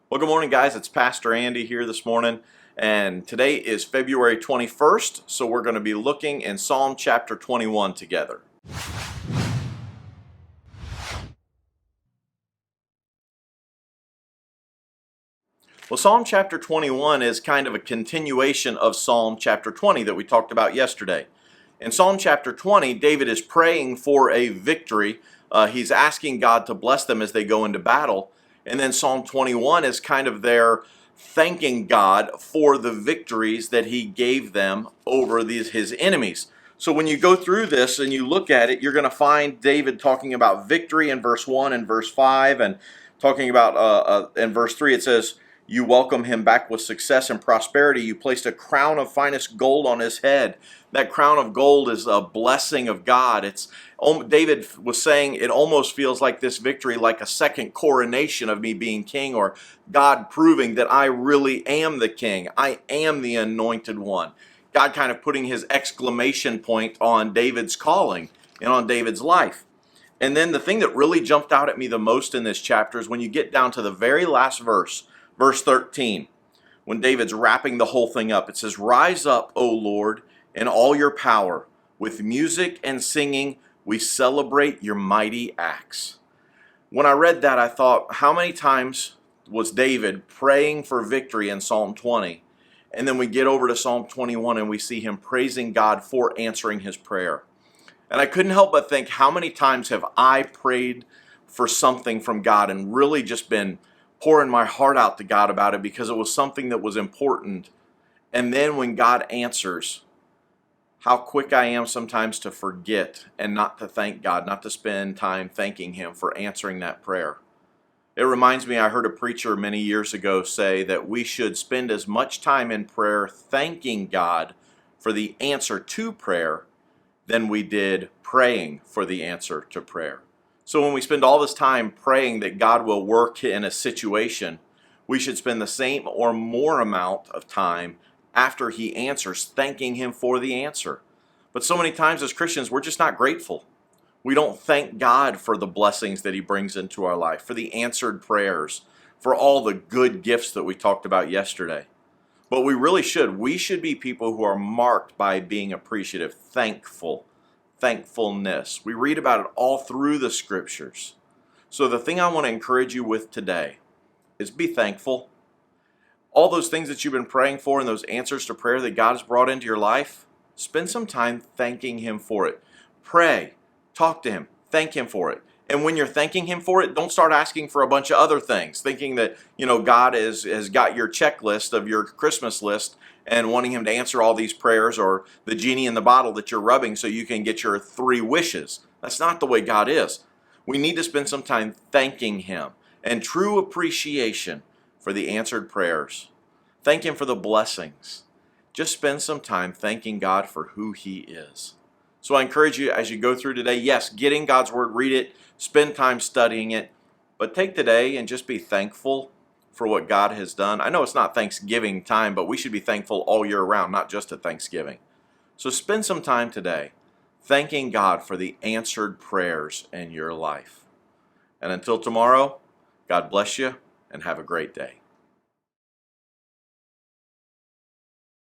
Well, good morning, guys. It's Pastor Andy here this morning, and today is February 21st, so we're going to be looking in Psalm chapter 21 together. Well, Psalm chapter 21 is kind of a continuation of Psalm chapter 20 that we talked about yesterday. In Psalm chapter 20, David is praying for a victory. He's asking God to bless them as they go into battle. And then Psalm 21 is kind of their thanking God for the victories that he gave them over his enemies. So when you go through this and you look at it, you're going to find David talking about victory in verse 1 and verse 5, and talking about in verse 3 it says, you welcome him back with success and prosperity. You placed a crown of finest gold on his head. That crown of gold is a blessing of God. David was saying it almost feels like this victory, like a second coronation of me being king, or God proving that I really am the king. I am the anointed one. God kind of putting his exclamation point on David's calling and on David's life. And then the thing that really jumped out at me the most in this chapter is when you get down to the very last verse, verse 13, when David's wrapping the whole thing up. It says, rise up, O Lord, in all your power. With music and singing, we celebrate your mighty acts. When I read that, I thought, how many times was David praying for victory in Psalm 20? And then we get over to Psalm 21 and we see him praising God for answering his prayer. And I couldn't help but think, how many times have I prayed for something from God and really just been pouring my heart out to God about it because it was something that was important. And then when God answers, how quick I am sometimes to forget and not to thank God, not to spend time thanking him for answering that prayer. It reminds me, I heard a preacher many years ago say that we should spend as much time in prayer thanking God for the answer to prayer than we did praying for the answer to prayer. So when we spend all this time praying that God will work in a situation, we should spend the same or more amount of time after he answers thanking him for the answer. But so many times as Christians, we're just not grateful. We don't thank God for the blessings that he brings into our life, for the answered prayers, for all the good gifts that we talked about yesterday. But we really should. We should be people who are marked by being appreciative, thankfulness. We read about it all through the scriptures. So the thing I want to encourage you with today is be thankful. All those things that you've been praying for and those answers to prayer that God has brought into your life, spend some time thanking him for it. Pray, talk to him, thank him for it. And when you're thanking him for it, don't start asking for a bunch of other things, thinking that, God has got your checklist of your Christmas list and wanting him to answer all these prayers, or the genie in the bottle that you're rubbing so you can get your 3 wishes. That's not the way God is. We need to spend some time thanking him and true appreciation for the answered prayers. Thank him for the blessings. Just spend some time thanking God for who he is. So I encourage you as you go through today, yes, get in God's word, read it, spend time studying it, but take the day and just be thankful for what God has done. I know it's not Thanksgiving time, but we should be thankful all year round, not just at Thanksgiving. So spend some time today thanking God for the answered prayers in your life. And until tomorrow, God bless you and have a great day.